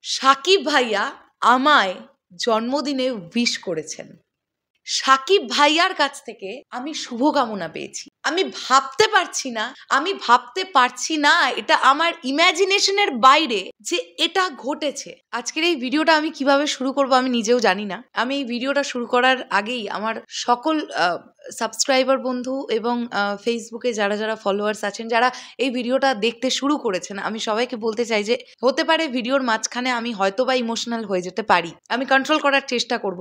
সাকিব ভাইয়া আমায় জন্মদিনে উইশ করেছেন। সাকিব ভাইয়ার কাছ থেকে আমি শুভকামনা পেয়েছি। আমি ভাবতে পারছি না এটা আমার ইমাজিনেশনের বাইরে যে এটা ঘটেছে। আজকের এই ভিডিওটা আমি কিভাবে শুরু করব আমি নিজেও জানি না। আমি এই ভিডিওটা শুরু করার আগেই আমার সকল সাবস্ক্রাইবার বন্ধু এবং ফেসবুকে যারা যারা ফলোয়ার্স আছেন, যারা এই ভিডিওটা দেখতে শুরু করেছেন, আমি সবাইকে বলতে চাই যে হতে পারে ভিডিওর মাঝখানে আমি হয়তো বা ইমোশনাল হয়ে যেতে পারি, আমি কন্ট্রোল করার চেষ্টা করব,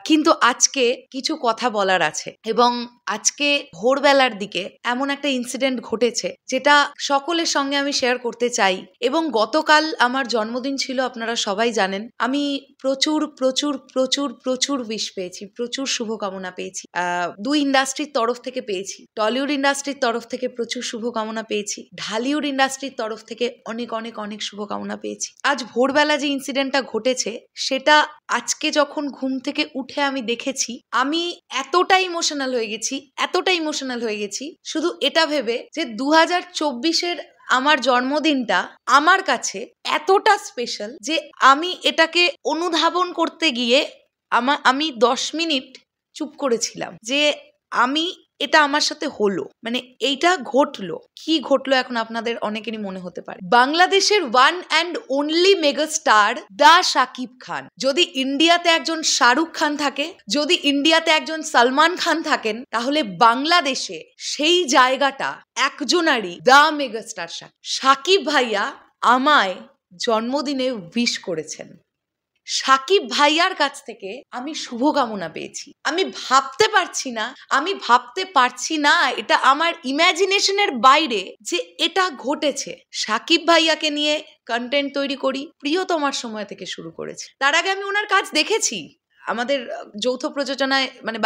কিন্তু আজকে কিছু কথা বলার আছে। এবং আজকে ভোরবেলার দিকে এমন একটা ইনসিডেন্ট ঘটেছে যেটা সকলের সঙ্গে আমি শেয়ার করতে চাই। এবং গতকাল আমার জন্মদিন ছিল, আপনারা সবাই জানেন। আমি প্রচুর প্রচুর প্রচুর প্রচুর উইশ পেয়েছি, প্রচুর শুভকামনা পেয়েছি। দুই ইন্ডাস্ট্রির তরফ থেকে পেয়েছি। টলিউড ইন্ডাস্ট্রির তরফ থেকে প্রচুর শুভকামনা পেয়েছি, ঢালিউড ইন্ডাস্ট্রির তরফ থেকে অনেক অনেক অনেক শুভকামনা পেয়েছি। আজ ভোরবেলা যে ইনসিডেন্টটা ঘটেছে সেটা আজকে যখন ঘুম থেকে উঠে আমি দেখেছি, আমি এতটা ইমোশনাল হয়ে গেছি শুধু এটা ভেবে যে 2024-এর আমার জন্মদিনটা আমার কাছে এতটা স্পেশাল যে আমি এটাকে অনুধাবন করতে গিয়ে আমি 10 মিনিট চুপ করেছিলাম যে এটা আমার সাথে হলো, মানে এইটা ঘটলো। কি ঘটলো এখন আপনাদের অনেকেরই মনে হতে পারে। বাংলাদেশের one and only mega star the Shakib Khan. যদি ইন্ডিয়াতে একজন শাহরুখ খান থাকে, যদি ইন্ডিয়াতে একজন সালমান খান থাকেন, তাহলে বাংলাদেশে সেই জায়গাটা একজনারই, দা মেগা স্টার শাকিব ভাইয়া আমায় জন্মদিনে উইশ করেছেন। সাকিব ভাইয়ার কাছ থেকে আমি শুভকামনা পেয়েছি। আমি ভাবতে পারছি না এটা আমার ইমাজিনেশনের বাইরে যে এটা ঘটেছে। সাকিব ভাইয়াকে নিয়ে কন্টেন্ট তৈরি করি প্রিয়তমার সময় থেকে শুরু করেছি। তার আগে আমি ওনার কাজ দেখেছি। আমাদের যৌথ প্রযোজনায়, মানে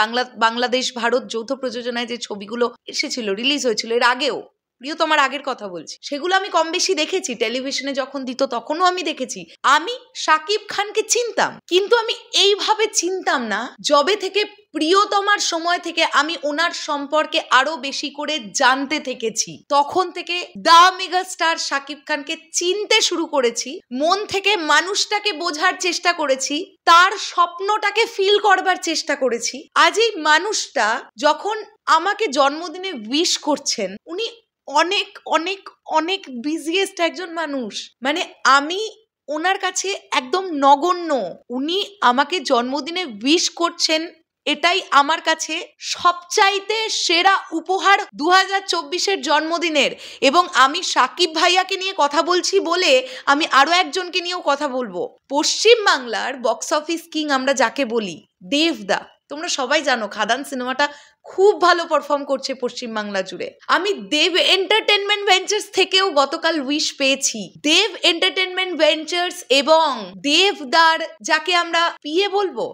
বাংলাদেশ ভারত যৌথ প্রযোজনায় যে ছবিগুলো এসেছিল, রিলিজ হয়েছিল এর আগেও, প্রিয়তমার আগের কথা বলছি, সেগুলো আমি কম বেশি দেখেছি। টেলিভিশনে যখন দিত তখনও আমি দেখেছি। আমি সাকিব খানকে চিনতাম, কিন্তু আমি এইভাবে চিনতাম না যবে থেকে প্রিয়তমার সময় থেকে আমি ওনার সম্পর্কে আরো বেশি করে জানতে থেকেছি। তখন থেকে দা মেগা স্টার সাকিব খানকে চিনতে শুরু করেছি, মন থেকে মানুষটাকে বোঝার চেষ্টা করেছি, তার স্বপ্নটাকে ফিল করবার চেষ্টা করেছি। আজ এই মানুষটা যখন আমাকে জন্মদিনে উইশ করছেন, উনি অনেক অনেক অনেক বিজিয়েস্ট একজন মানুষ। মানে আমি ওনার কাছে একদম নগণ্য। উনি আমাকে জন্মদিনে উইশ করছেন, এটাই আমার কাছে সবচাইতে সেরা উপহার 2024-এর জন্মদিনের। এবং আমি সাকিব ভাইয়াকে নিয়ে কথা বলছি বলে আমি আরো একজনকে নিয়েও কথা বলবো। পশ্চিম বাংলার বক্স অফিস কিং আমরা যাকে বলি, দেবদা। তোমরা সবাই জানো খাদান সিনেমাটা খুব ভালো পারফর্ম করছে পশ্চিম বাংলা জুড়ে। আমি দেব এন্টারটেনমেন্ট ভেঞ্চার্স থেকেও গতকাল উইশ পেয়েছি। দেব এন্টারটেনমেন্ট ভেঞ্চার্স এবং দেবদার, যাকে আমরা পিএ বলবো,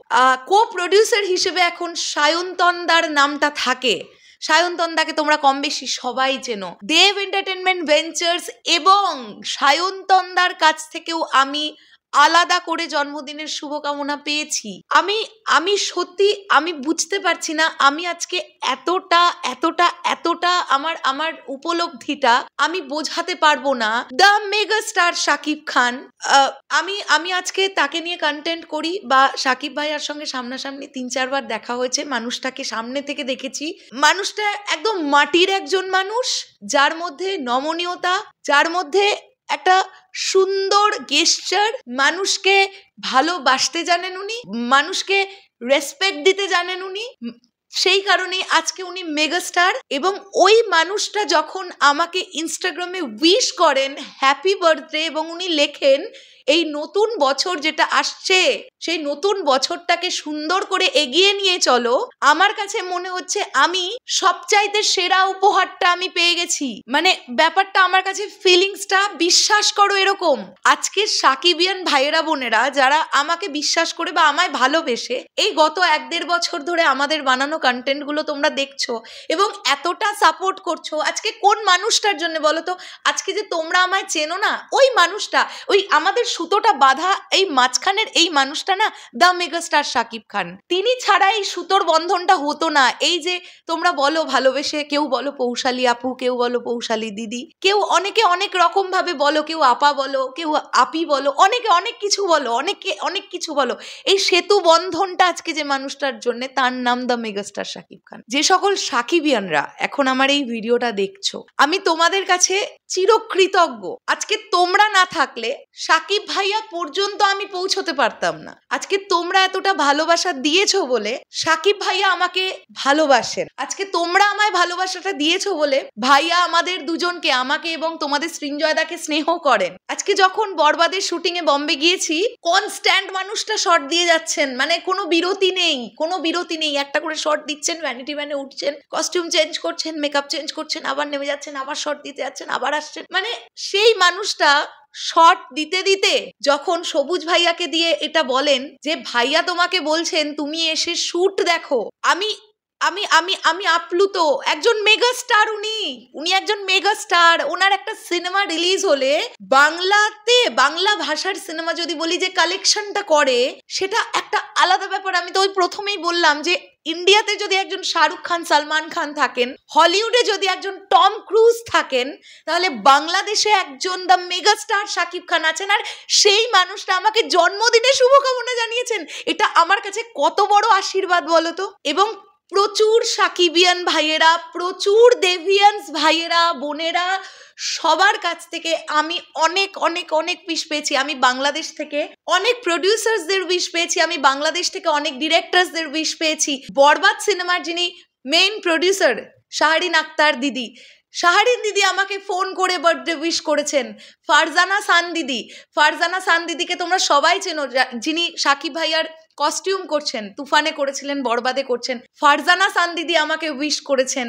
কো প্রডিউসার হিসেবে এখন সায়ন্তনদার নামটা থাকে। সায়ন্তনদাকে তোমরা কম বেশি সবাই চেনো। দেব এন্টারটেনমেন্ট ভেঞ্চার্স এবং সায়ন্তনদার কাছ থেকেও আমি আলাদা করে জন্মদিনের শুভকামনা পেয়েছি। আমি সত্যি আমি বুঝতে পারছি না আমি আজকে এতটা আমার উপলব্ধিটা আমি বোঝাতে পারবো না। The mega star Shakib Khan, আমি আজকে তাকে নিয়ে কন্টেন্ট করি বা সাকিব ভাইয়ার সঙ্গে সামনাসামনি 3-4 বার দেখা হয়েছে। মানুষটাকে সামনে থেকে দেখেছি। মানুষটা একদম মাটির একজন মানুষ, যার মধ্যে নমনীয়তা, যার মধ্যে একটা সুন্দর গেস্টার। মানুষকে ভালোবাসতে জানেন উনি, মানুষকে রেসপেক্ট দিতে জানেন উনি। সেই কারণে আজকে উনি মেগাস্টার। এবং ওই মানুষটা যখন আমাকে ইনস্টাগ্রামে উইশ করেন হ্যাপি বার্থডে, এবং উনি লেখেন এই নতুন বছর যেটা আসছে সেই নতুন বছরটাকে সুন্দর করে এগিয়ে নিয়ে চলো, আমার কাছে মনে হচ্ছে আমি সবচাইতে সেরা উপহারটা আমি পেয়ে গেছি। মানে ব্যাপারটা আমার কাছে, ফিলিংসটা বিশ্বাস করো এরকম। আজকে সাকিবিয়ান ভাইয়েরা বোনেরা যারা আমাকে বিশ্বাস করে বা আমায় ভালোবেসে এই গত 1-1.5 বছর ধরে আমাদের বানানো কন্টেন্ট গুলো তোমরা দেখছো এবং এতটা সাপোর্ট করছো, আজকে কোন মানুষটার জন্য বলো তো? আজকে যে তোমরা আমায় চেনো না, ওই মানুষটা, ওই আমাদের সুতোটা বাঁধা এই মাঝখানের এই মানুষটা না দ্য মেগাস্টার শাকিব খান। তিনি ছাড়া এই সুতোর বন্ধনটা হতো না। এই যে তোমরা বলো ভালোবেসে, কেউ বলো পৌশালী আপু, কেউ বলো পৌশালী দিদি, কেউ অনেকে অনেক রকম ভাবে বলো, কেউ আপা বলো, কেউ আপি বলো, অনেকে অনেক কিছু বলো, অনেকে অনেক কিছু বলো। এই সেতু বন্ধনটা আজকে যে মানুষটার জন্য, তার নাম দ্য মেগাস্টার শাকিব খান। যে সকল সাকিবিয়ানরা এখন আমার এই ভিডিওটা দেখছো, আমি তোমাদের কাছে চিরকৃতজ্ঞ। আজকে তোমরা না থাকলে সাকিব ভাইয়া পর্যন্ত আমি পৌঁছতে পারতাম না। আজকে তোমরা এতটা ভালোবাসা দিয়েছো বলে সাকিব ভাইয়া আমাকে ভালোবাসেন। আজকে তোমরা আমায় ভালোবাসাটা দিয়েছো বলে ভাইয়া আমাদের দুজনকে, আমাকে এবং তোমাদের সৃঞ্জয়দাকে স্নেহ করেন। আজকে যখন বরবাদের শুটিং এ বম্বে গিয়েছি, কনস্ট্যান্ট মানুষটা শর্ট দিয়ে যাচ্ছেন, মানে কোনো বিরতি নেই, কোনো বিরতি নেই। একটা করে শর্ট দিচ্ছেন, ভ্যানিটি ভ্যানে উঠছেন, কস্টিউম চেঞ্জ করছেন, মেকআপ চেঞ্জ করছেন, আবার নেমে যাচ্ছেন, আবার শর্ট দিতে যাচ্ছেন, আবার আসছেন। মানে সেই মানুষটা শর্ট দিতে দিতে যখন সবুজ ভাইয়াকে দিয়ে এটা বলেন যে ভাইয়া তোমাকে বলছেন তুমি এসে শুট দেখো, আমি আমি আমি আমি আপ্লুত। একজন মেগাস্টার, উনি একজন মেগাস্টার। ওনার একটা সিনেমা রিলিজ হলে বাংলাতে, বাংলা ভাষার সিনেমা যদি বলি যে কালেকশনটা করে, সেটা একটা আলাদা ব্যাপার। আমি তো ওই প্রথমেই বললাম যে ইন্ডিয়াতে যদি একজন শাহরুখ খান, সালমান খান থাকেন, হলিউডে যদি একজন টম ক্রুজ থাকেন, তাহলে বাংলাদেশে একজন দ্য মেগাস্টার শাকিব খান আছেন। আর সেই মানুষটা আমাকে জন্মদিনে শুভকামনা জানিয়েছেন। এটা আমার কাছে কত বড় আশীর্বাদ বলো তো। এবং প্রচুর সাকিবিয়ান ভাইয়েরা, প্রচুর দেভিয়ান্স ভাইয়েরা, বোনেরা, সবার কাছ থেকে আমি অনেক অনেক অনেক উইশ পেয়েছি। আমি বাংলাদেশ থেকে অনেক প্রডিউসার্সদের উইশ পেয়েছি, আমি বাংলাদেশ থেকে অনেক ডিরেক্টরসদের উইশ পেয়েছি। বরবাদ সিনেমার যিনি মেইন প্রডিউসার শাহরিন আক্তার দিদি, শাহরিন দিদি আমাকে ফোন করে বার্থডে উইশ করেছেন। ফারজানা সান দিদিকে তোমরা সবাই চেনো, যিনি সাকিব ভাইয়ার কস্টিউম করছেন, তুফানে করেছিলেন, বরবাদে করছেন। ফারজানা সান দিদি আমাকে উইশ করেছেন।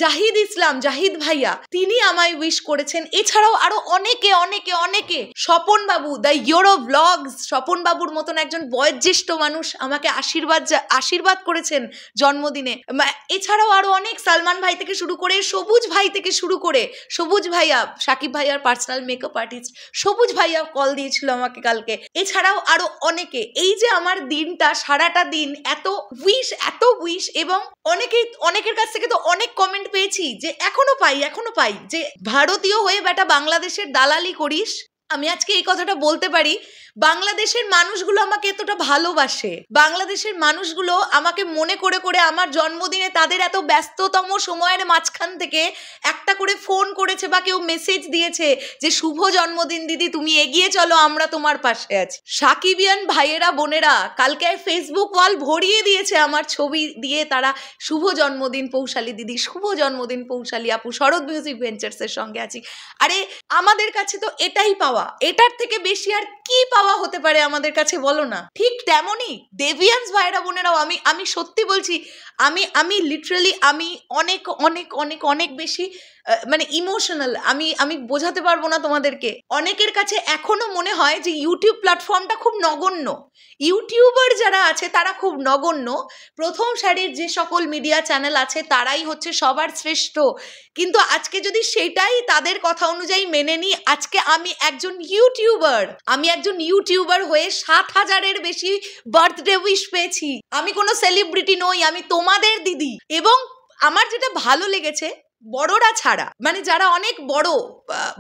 জাহিদ ভাইয়া, তিনি আমায় উইশ করেছেন। এছাড়াও আরো অনেকে অনেকে অনেকে, স্বপন বাবু, দ্য ইউরো ব্লগস, স্বপন বাবুর মতন একজন বয়োজ্যেষ্ঠ মানুষ আমাকে আশীর্বাদ করেছেন জন্মদিনে। এছাড়াও আরো অনেক, সালমান ভাই থেকে শুরু করে, সবুজ ভাই থেকে শুরু করে, সবুজ ভাইয়া সাকিব ভাইয়ার পার্সোনাল মেকআপ আর্টিস্ট, সবুজ ভাইয়া কল দিয়েছিল আমাকে কালকে। এছাড়াও আরো অনেকে। এই যে আমার দিনটা, সারাটা দিন এত উইশ এবং অনেকের কাছ থেকে তো অনেক কমেন্ট পেয়েছি যে এখনো পাই যে ভারতীয় হয়ে বেটা বাংলাদেশের দালালি করিস। আমি আজকে এই কথাটা বলতে পারি, বাংলাদেশের মানুষগুলো আমাকে এতটা ভালোবাসে, বাংলাদেশের মানুষগুলো আমাকে মনে করে করে আমার জন্মদিনে তাদের এত ব্যস্ততম সময়ের মাঝখান থেকে একটা করে ফোন করেছে বা কেউ মেসেজ দিয়েছে যে শুভ জন্মদিন দিদি, তুমি এগিয়ে চলো, আমরা তোমার পাশে আছি। সাকিবিয়ান ভাইয়েরা, বোনেরা কালকে ফেসবুক ওয়াল ভরিয়ে দিয়েছে আমার ছবি দিয়ে, তারা শুভ জন্মদিন পৌশালী দিদি, শুভ জন্মদিন পৌশালী আপু, শরৎ মিউজিক ভেঞ্চার্সের সঙ্গে আছি। আরে আমাদের কাছে তো এটাই পাওয়া, এটার থেকে বেশি আর কি পাওয়া হতে পারে আমাদের কাছে, বলো না? ঠিক তেমনই দেভিয়ান্স ভাইরা বোনেরাও, আমি সত্যি বলছি, আমি লিটারালি আমি অনেক অনেক অনেক অনেক বেশি মানে ইমোশনাল। আমি বোঝাতে পারবো না তোমাদেরকে। অনেকের কাছে এখনো মনে হয় যে ইউটিউব প্ল্যাটফর্মটা খুব নগণ্য, ইউটিউবার যারা আছে তারা খুব নগণ্য, প্রথম সারির যে সকল মিডিয়া চ্যানেল আছে তারাই হচ্ছে সবার শ্রেষ্ঠ। কিন্তু আজকে যদি সেটাই তাদের কথা অনুযায়ী মেনে নিই, আজকে আমি একজন ইউটিউবার হয়ে 7,000-এর বেশি বার্থডে উইশ পেয়েছি। আমি কোনো সেলিব্রিটি নই, আমি তোমাদের দিদি। এবং আমার যেটা ভালো লেগেছে, বড়রা ছাড়া, মানে যারা অনেক বড়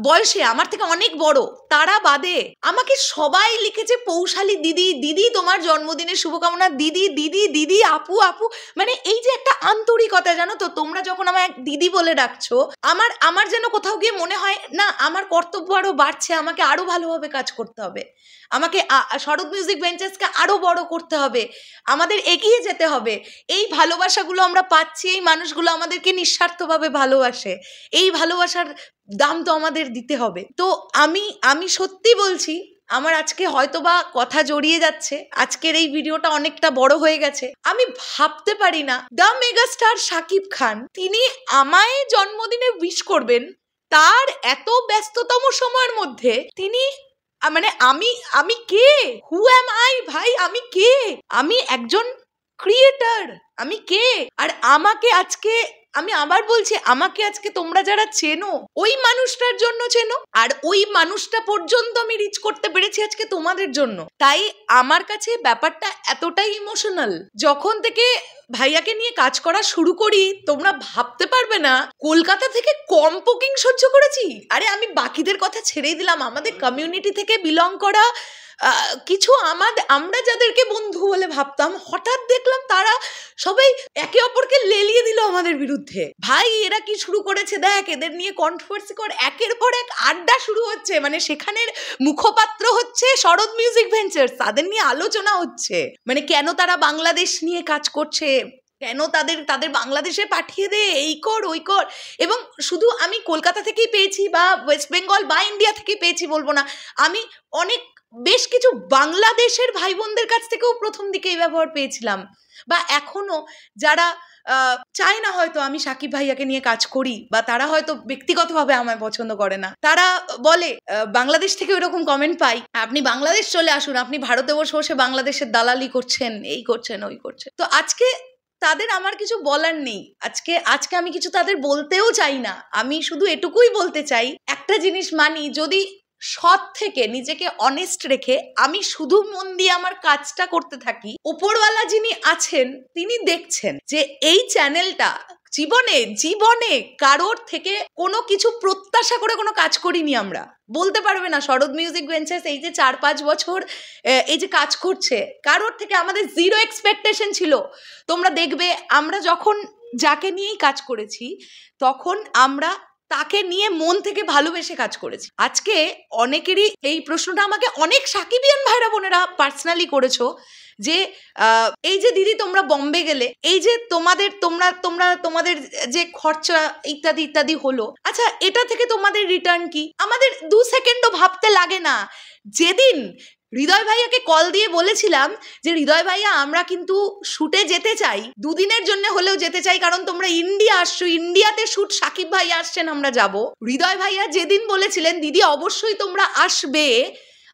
বয়সে, আমার থেকে অনেক বড়, তারা বাদে আমাকে সবাই লিখেছে পৌশালী দিদি, দিদি তোমার জন্মদিনের শুভকামনা, দিদি দিদি দিদি, আপু আপু। মানে এই যে একটা আন্তরিকতা, জানো তো, তোমরা যখন আমায় দিদি বলে ডাকছো, আমার যেন কোথাও গিয়ে মনে হয় না আমার কর্তব্য আরো বাড়ছে, আমাকে আরো ভালোভাবে কাজ করতে হবে, আমাকে শরৎ মিউজিক ভেঞ্চার্সকে আরো বড় করতে হবে, আমাদের এগিয়ে যেতে হবে। এই ভালোবাসাগুলো আমরা পাচ্ছি, এই মানুষগুলো আমাদেরকে নিঃস্বার্থভাবে ভালোবাসে, এই ভালোবাসার দাম তো আমাদের দিতে হবে। তো আমি সত্যি বলছি, আমার আজকে হয়তোবা কথা জড়িয়ে যাচ্ছে, আজকের এই ভিডিওটা অনেকটা বড় হয়ে গেছে। আমি ভাবতে পারি না দ্য মেগাস্টার শাকিব খান তিনি আমায় জন্মদিনে উইশ করবেন, তার এত ব্যস্ততম সময়ের মধ্যে তিনি, মানে আমি কে, হু অ্যাম আই ভাই, আমি কে? আমি একজন ক্রিয়েটার, আমি কে? আর আমাকে আজকে আমি আবার বলছি, আমাকে আজকে তোমরা যারা চেনো ওই মানুষটার জন্য চেনো, আর ওই মানুষটা পর্যন্ত আমি রিচ করতে পেরেছি আজকে তোমাদের জন্য। তাই আমার কাছে ব্যাপারটা এতটাই ইমোশনাল। যখন থেকে ভাইয়াকে নিয়ে কাজ করা শুরু করি, তোমরা ভাবতে পারবে না কলকাতা থেকে কম পোকিং সহ্য করেছি। আরে আমি বাকিদের কথা ছেড়েই দিলাম, আমাদের কমিউনিটি থেকে বিলং করা কিছু আমরা যাদেরকে বন্ধু বলে ভাবতাম, হঠাৎ দেখলাম তারা সবাই একে অপরকে লেলিয়ে দিল আমাদের বিরুদ্ধে। ভাই এরা কি শুরু করেছে দেখ, এদের নিয়ে কন্ট্রোভার্সি কর, একের পর এক আড্ডা শুরু হচ্ছে। মানে সেখানের মুখপাত্র হচ্ছে শরৎ মিউজিক ভেঞ্চার্স, তাদের নিয়ে আলোচনা হচ্ছে, মানে কেন তারা বাংলাদেশ নিয়ে কাজ করছে, কেন তাদের বাংলাদেশে পাঠিয়ে দে, এই কর ওই কর। এবং শুধু আমি কলকাতা থেকেই পেয়েছি বা ওয়েস্ট বেঙ্গল বা ইন্ডিয়া থেকেই পেয়েছি বলবো না, আমি বেশ কিছু বাংলাদেশের ভাই বোনদের কাছ থেকেও প্রথম দিকে এই ব্যবহার পেয়েছিলাম। বা এখনো যারা চায় না হয়তো আমি সাকিব ভাইয়াকে নিয়ে কাজ করি, বা তারা হয়তো ব্যক্তিগতভাবে আমায় পছন্দ করে না, তারা বলে বাংলাদেশ থেকে ওইরকম কমেন্ট পাই, আপনি বাংলাদেশ চলে আসুন, আপনি ভারতে বসে বসে বাংলাদেশের দালালি করছেন, এই করছেন ওই করছেন। তো আজকে তাদের আমার কিছু বলার নেই, আজকে আমি কিছু তাদের বলতেও চাই না। আমি শুধু এটুকুই বলতে চাই, একটা জিনিস মানি, যদি সৎ থেকে নিজেকে অনেস্ট রেখে আমি শুধু মন দিয়ে আমার কাজটা করতে থাকি, উপরওয়ালা যিনি আছেন তিনি দেখছেন যে এই চ্যানেলটা জীবনে কারোর থেকে কোনো কিছু প্রত্যাশা করে কোনো কাজ করিনি। আমরা বলতে পারবে না শরৎ মিউজিক ভেঞ্চার্স এই যে 4-5 বছর এই যে কাজ করছে, কারোর থেকে আমাদের জিরো এক্সপেকটেশন ছিল। তোমরা দেখবে আমরা যখন যাকে নিয়েই কাজ করেছি, তখন আমরা তাকে নিয়ে মন থেকে ভালোবেসে কাজ করেছি। আজকে অনেকেরই এই প্রশ্নটা আমাকে অনেক সাকিবিয়ান ভাইরা বোনেরা পার্সোনালি করেছো, যে এই যে দিদি তোমরা বম্বে গেলে, এই যে তোমাদের যে খরচা ইত্যাদি ইত্যাদি হলো, আচ্ছা এটা থেকে তোমাদের রিটার্ন কি? আমাদের 2 সেকেন্ডও ভাবতে লাগে না। যেদিন হৃদয় ভাইয়াকে কল দিয়ে বলেছিলাম যে হৃদয় ভাইয়া আমরা কিন্তু শুটে যেতে চাই, 2 দিনের জন্য হলেও যেতে চাই, কারণ তোমরা ইন্ডিয়া আসছো, ইন্ডিয়াতে শুট সাকিব ভাইয়া আসছেন, আমরা যাব। হৃদয় ভাইয়া যেদিন বলেছিলেন দিদি অবশ্যই তোমরা আসবে,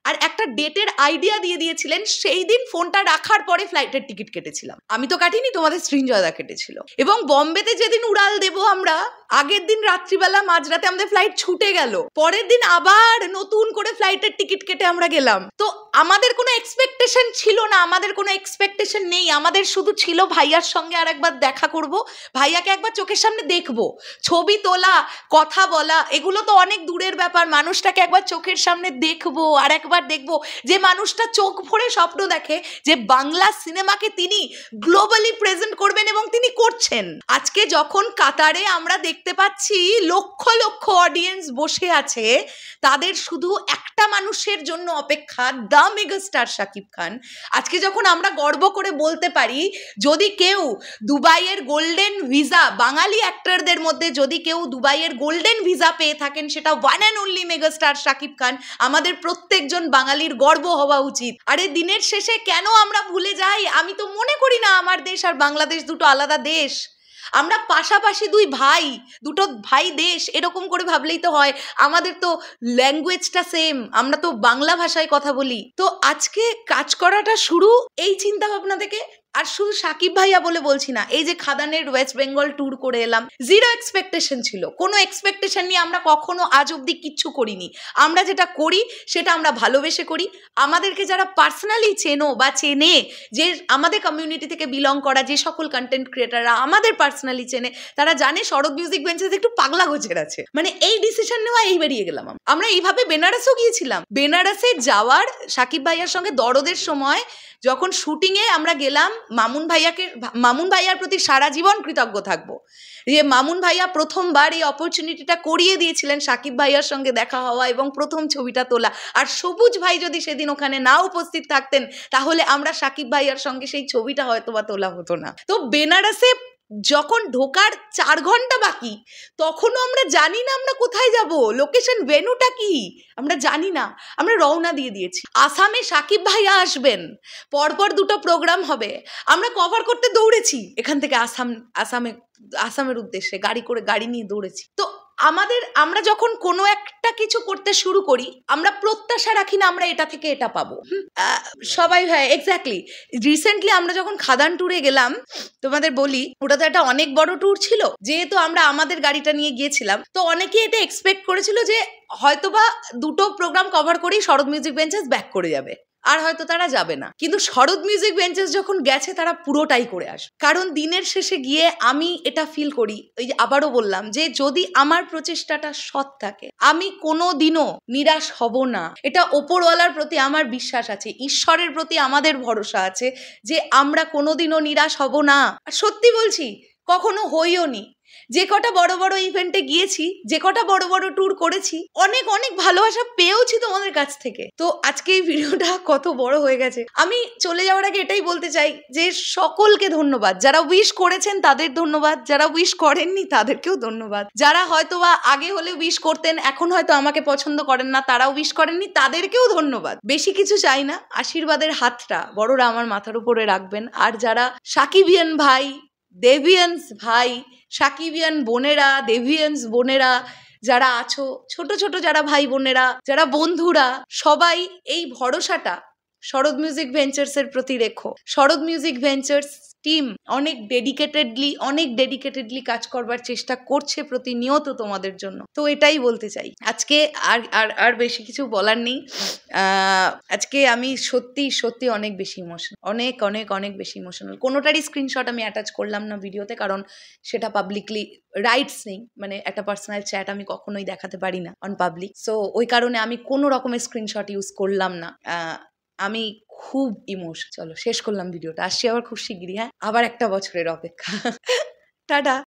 আর একটা ডেটের আইডিয়া দিয়ে দিয়েছিলেন, সেই দিন ফোনটা রাখার পরে ফ্লাইটের টিকিট কেটেছিলাম। আমি তো কাটিনি, তোমাদের সৃঞ্জয়দা কেটেছিল। এবং বম্বেতে যেদিন উড়াল দেবো আমরা, আগের দিন রাত্রিবেলা মাঝরাতে আমাদের ফ্লাইট ছুটে গেল, পরের দিন আবার নতুন করে ফ্লাইটের টিকিট কেটে আমরা গেলাম। তো আমাদের কোনো এক্সপেকটেশন ছিল না, আমাদের কোনো এক্সপেকটেশন নেই, আমাদের শুধু ছিল ভাইয়ার সঙ্গে আর একবার দেখা করব, ভাইয়াকে একবার চোখের সামনে দেখবো, ছবি তোলা, কথা বলা এগুলো তো অনেক দূরের ব্যাপার, মানুষটাকে একবার চোখের সামনে দেখবো, আর একবার দেখবো যে মানুষটা চোখ ভরে স্বপ্ন দেখে যে বাংলা সিনেমাকে তিনি গ্লোবালি প্রেজেন্ট করবেন, এবং তিনি করছেন। আজকে যখন কাতারে আমরা দেখতে পাচ্ছি লক্ষ লক্ষ অডিয়েন্স বসে আছে, তাদের শুধু একটা মানুষের জন্য অপেক্ষা, দ্য মেগাস্টার শাকিব খান। আজকে যখন আমরা গর্ব করে বলতে পারি, যদি কেউ দুবাইয়ের গোল্ডেন ভিসা, বাঙালি অ্যাক্টরদের মধ্যে যদি কেউ দুবাইয়ের গোল্ডেন ভিসা পেয়ে থাকেন, সেটা one and only megastar Shakib Khan. আমাদের প্রত্যেকজন বাঙালির গর্ব হওয়া উচিত। আরে দিনের শেষে কেন আমরা ভুলে যাই? আমি তো মনে করি না আমার দেশ আর বাংলাদেশ দুটো আলাদা দেশ। আমরা পাশাপাশি দুটো ভাই দেশ, এরকম করে ভাবলেই তো হয়। আমাদের তো ল্যাঙ্গুয়েজটা সেম, আমরা তো বাংলা ভাষায় কথা বলি। তো আজকে কাজ করাটা শুরু এই চিন্তা ভাবনা থেকে। আর শুধু সাকিব ভাইয়া বলে বলছি না, এই যে খাদানের ওয়েস্ট বেঙ্গল ট্যুর করে এলাম, জিরো এক্সপেকটেশন ছিল, কোনো এক্সপেকটেশন নিয়ে আমরা কখনো আজ অব্দি কিচ্ছু করিনি। আমরা যেটা করি সেটা আমরা ভালোবেসে করি। আমাদেরকে যারা পার্সোনালি চেনো বা চেনে, যে আমাদের কমিউনিটি থেকে বিলং করা যে সকল কন্টেন্ট ক্রিয়েটাররা আমাদের পার্সোনালি চেনে, তারা জানে শরৎ মিউজিক ভেঞ্চার্স একটু পাগলা গোছের আছে। মানে এই ডিসিশন নেওয়া, এই বেরিয়ে গেলাম আমরা। এইভাবে বেনারসও গিয়েছিলাম। বেনারসে যাওয়ার সাকিব ভাইয়ার সঙ্গে দরদের সময় যখন শুটিংয়ে আমরা গেলাম, মামুন ভাইয়ার প্রতি সারা জীবন কৃতজ্ঞ থাকবো, যে মামুন ভাইয়া প্রথমবার এই অপরচুনিটিটা করিয়ে দিয়েছিলেন সাকিব ভাইয়ার সঙ্গে দেখা হওয়া এবং প্রথম ছবিটা তোলা। আর সবুজ ভাই যদি সেদিন ওখানে না উপস্থিত থাকতেন, তাহলে আমরা সাকিব ভাইয়ার সঙ্গে সেই ছবিটা হয়তো বা তোলা হতো না। তো বেনারসে যখন ঢোকার 4 ঘন্টা বাকি, তখনও আমরা জানি না আমরা কোথায় যাব, লোকেশন ভেন্যুটা কি আমরা জানি না, আমরা রওনা দিয়ে দিয়েছি। আসামে সাকিব ভাইয়া আসবেন, পরপর 2টো প্রোগ্রাম হবে, আমরা কভার করতে দৌড়েছি এখান থেকে আসামের উদ্দেশ্যে, গাড়ি নিয়ে দৌড়েছি। তো আমরা যখন কোনো একটা কিছু করতে শুরু করি, আমরা প্রত্যাশা রাখি না আমরা এটা থেকে এটা পাবো। সবাই হয় এক্স্যাক্টলি। রিসেন্টলি আমরা যখন খাদান ট্যুরে গেলাম, তোমাদের বলি, ওটা তো একটা অনেক বড় ট্যুর ছিল। যেহেতু আমরা আমাদের গাড়িটা নিয়ে গিয়েছিলাম, তো অনেকে এটা এক্সপেক্ট করেছিল যে হয়তোবা 2টো প্রোগ্রাম কভার করেই শরৎ মিউজিক বেঞ্চেস ব্যাক করে যাবে, আর হয়তো তারা যাবে না। কিন্তু শরৎ মিউজিক বেঞ্চেস যখন গেছে, তারা পুরোটাই করে আসবে। কারণ দিনের শেষে গিয়ে আমি এটা ফিল করি, ওই যে আবারও বললাম, যে যদি আমার প্রচেষ্টাটা সৎ থাকে, আমি কোনো দিনও নিরাশ হব না। এটা ওপরওয়ালার প্রতি আমার বিশ্বাস আছে, ঈশ্বরের প্রতি আমাদের ভরসা আছে, যে আমরা কোনোদিনও নিরাশ হব না। আর সত্যি বলছি, কখনো হইও নি। যে কটা বড় বড় ইভেন্টে গিয়েছি, যে কটা বড় বড় ট্যুর করেছি, অনেক অনেক ভালোবাসা পেয়েওছি তোমাদের কাছ থেকে। তো আজকে এই ভিডিওটা কত বড় হয়ে গেছে। আমি চলে যাওয়ার আগে এটাই বলতে চাই যে সকলকে ধন্যবাদ। যারা উইশ করেছেন তাদের ধন্যবাদ, যারা উইশ করেননি তাদেরকেও ধন্যবাদ। যারা হয়তো বা আগে হলে উইশ করতেন, এখন হয়তো আমাকে পছন্দ করেন না, তারাও উইশ করেননি, তাদেরকেও ধন্যবাদ। বেশি কিছু চাই না, আশীর্বাদের হাতটা বড়রা আমার মাথার উপরে রাখবেন। আর যারা সাকিবিয়ান ভাই, দেভিয়ান্স ভাই, সাকিবিয়ান বোনেরা, দেভিয়ান্স বোনেরা যারা আছো, ছোট ছোট যারা ভাই বোনেরা, যারা বন্ধুরা, সবাই এই ভরসাটা শরৎ মিউজিক ভেঞ্চার্সের প্রতি রেখো। শরৎ মিউজিক ভেঞ্চার্স টিম অনেক ডেডিকেটেডলি কাজ করবার চেষ্টা করছে প্রতিনিয়ত তোমাদের জন্য। তো এটাই বলতে চাই আজকে। আর বেশি কিছু বলার নেই। আজকে আমি সত্যি অনেক বেশি ইমোশনাল, অনেক বেশি ইমোশনাল। কোনোটারই স্ক্রিনশট আমি অ্যাটাচ করলাম না ভিডিওতে, কারণ সেটা পাবলিকলি রাইটস নেই। মানে একটা পার্সোনাল চ্যাট আমি কখনোই দেখাতে পারি না অন পাবলিক। সো ওই কারণে আমি কোনো রকমের স্ক্রিনশট ইউজ করলাম না। আমি খুব চলো শেষ করলাম ভিডিওটা। আসছি আবার খুব শিগগিরই। হ্যাঁ, আবার একটা বছরের অপেক্ষা। টাটা।